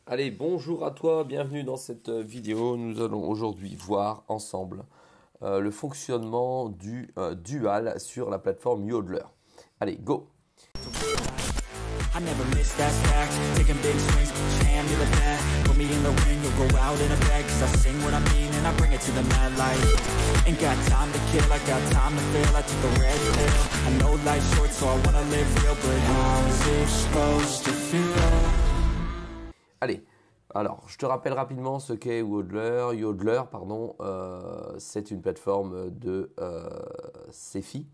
Allez, bonjour à toi, bienvenue dans cette vidéo. Nous allons aujourd'hui voir ensemble le fonctionnement du dual sur la plateforme Yodeler. Allez, go! I never miss that fact. Taking big swings, put your hand to the bat. Put me in the ring, you'll go out in a bag. Cause I sing what I mean and I bring it to the mad light. Ain't got time to kill, I got time to feel. I took the red pill. I know life's short, so I wanna live real. But how's it supposed to feel? Allez, alors je te rappelle rapidement ce qu'est Yodeler. Yodeler, pardon, c'est une plateforme de CeFi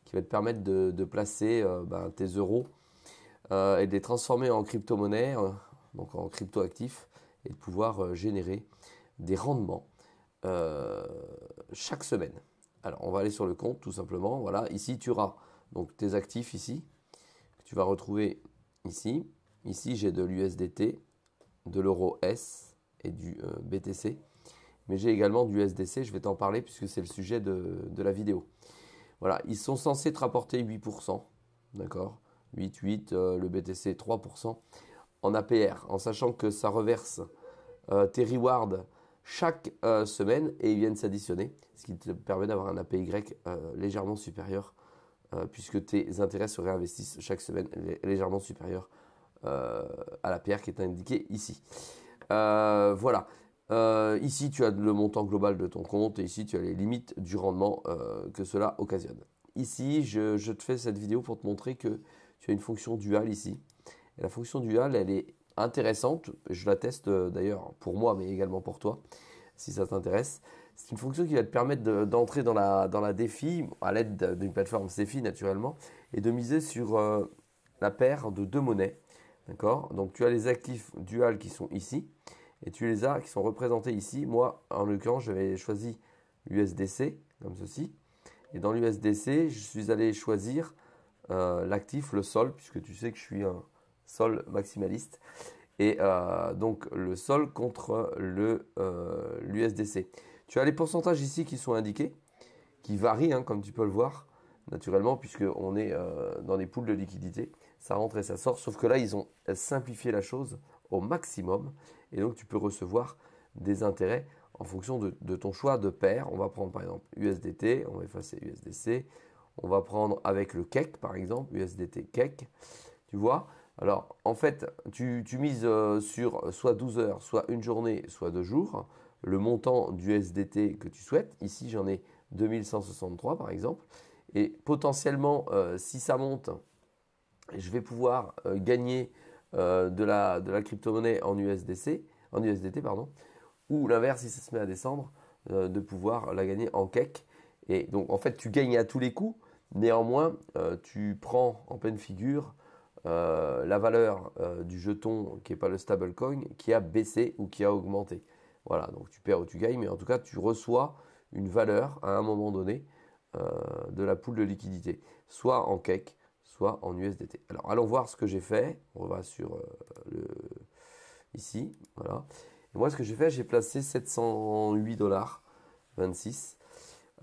qui va te permettre de placer tes euros et de les transformer en crypto-monnaie, donc en crypto-actifs, et de pouvoir générer des rendements chaque semaine. Alors, on va aller sur le compte tout simplement. Voilà, ici tu auras donc tes actifs ici, que tu vas retrouver ici. Ici, j'ai de l'USDT, de l'euro S et du BTC. Mais j'ai également du USDC, je vais t'en parler puisque c'est le sujet de la vidéo. Voilà, ils sont censés te rapporter 8%, d'accord, 8, le BTC 3% en APR, en sachant que ça reverse tes rewards chaque semaine et ils viennent s'additionner, ce qui te permet d'avoir un APY légèrement supérieur puisque tes intérêts se réinvestissent chaque semaine légèrement supérieur à l'APR qui est indiqué ici. Voilà. Ici, tu as le montant global de ton compte et ici, tu as les limites du rendement que cela occasionne. Ici, je te fais cette vidéo pour te montrer que tu as une fonction dual ici. Et la fonction dual, elle est intéressante. Je la teste d'ailleurs pour moi, mais également pour toi, si ça t'intéresse. C'est une fonction qui va te permettre d'entrer dans la défi, à l'aide d'une plateforme CeFi naturellement, et de miser sur la paire de deux monnaies. D'accord? Donc tu as les actifs dual qui sont ici. Et tu les as qui sont représentés ici. Moi, en l'occurrence, j'avais choisi l'USDC, comme ceci. Et dans l'USDC, je suis allé choisir l'actif, le sol, puisque tu sais que je suis un sol maximaliste. Et donc le sol contre l'USDC. Tu as les pourcentages ici qui sont indiqués, qui varient, hein, comme tu peux le voir, naturellement, puisqu'on est dans des poules de liquidité. Ça rentre et ça sort, sauf que là, ils ont simplifié la chose au maximum. Et donc, tu peux recevoir des intérêts en fonction de ton choix de paire. On va prendre par exemple USDT, on va effacer USDC. On va prendre avec le KEK, par exemple, USDT KEK. Tu vois? Alors, en fait, tu mises sur soit 12 heures, soit une journée, soit 2 jours, le montant du USDT que tu souhaites. Ici, j'en ai 2163, par exemple. Et potentiellement, si ça monte, je vais pouvoir gagner de la crypto-monnaie en USDT, pardon, ou l'inverse, si ça se met à descendre, de pouvoir la gagner en KEK. Et donc, en fait, tu gagnes à tous les coups. Néanmoins, tu prends en pleine figure la valeur du jeton qui n'est pas le stablecoin qui a baissé ou qui a augmenté. Voilà, donc tu perds ou tu gagnes, mais en tout cas, tu reçois une valeur à un moment donné de la pool de liquidité, soit en KEK, soit en USDT. Alors, allons voir ce que j'ai fait. On va sur ici, voilà. Et moi, ce que j'ai fait, j'ai placé 708,26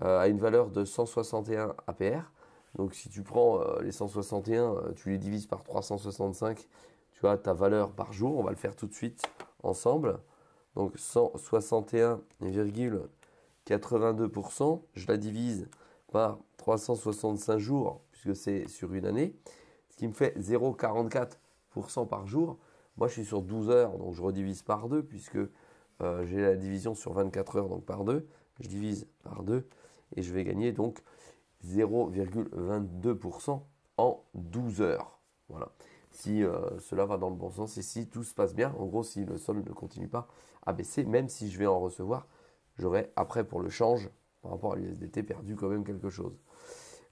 $ à une valeur de 161 APR. Donc, si tu prends les 161, tu les divises par 365, tu as ta valeur par jour. On va le faire tout de suite ensemble. Donc, 161,82%, je la divise par 365 jours, puisque c'est sur une année, ce qui me fait 0,44% par jour. Moi, je suis sur 12 heures, donc je redivise par 2, puisque j'ai la division sur 24 heures, donc par 2. Je divise par 2 et je vais gagner donc 0,22% en 12 heures. Voilà. Si cela va dans le bon sens et si tout se passe bien, en gros, si le sol ne continue pas à baisser, même si je vais en recevoir, j'aurai après pour le change, par rapport à l'USDT, perdu quand même quelque chose.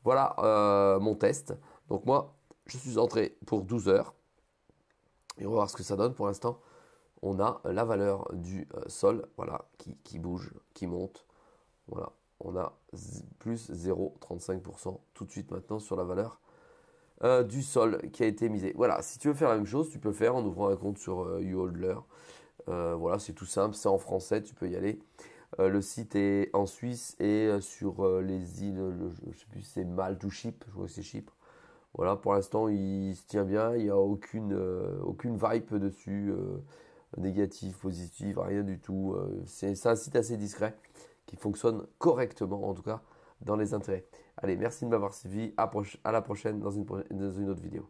Voilà mon test. Donc moi, je suis entré pour 12 heures. Et on va voir ce que ça donne. Pour l'instant, on a la valeur du sol, voilà, qui bouge, qui monte. Voilà, on a plus 0,35% tout de suite maintenant sur la valeur du sol qui a été misé. Voilà, si tu veux faire la même chose, tu peux faire en ouvrant un compte sur YouHodler. Voilà, c'est tout simple, c'est en français, tu peux y aller. Le site est en Suisse et sur les îles, je ne sais plus si c'est Malte ou Chypre, je crois que c'est Chypre. Voilà, pour l'instant, il se tient bien, il n'y a aucune vibe dessus. négatif, positif, rien du tout. C'est un site assez discret qui fonctionne correctement, en tout cas, dans les intérêts. Allez, merci de m'avoir suivi. À la prochaine dans une autre vidéo.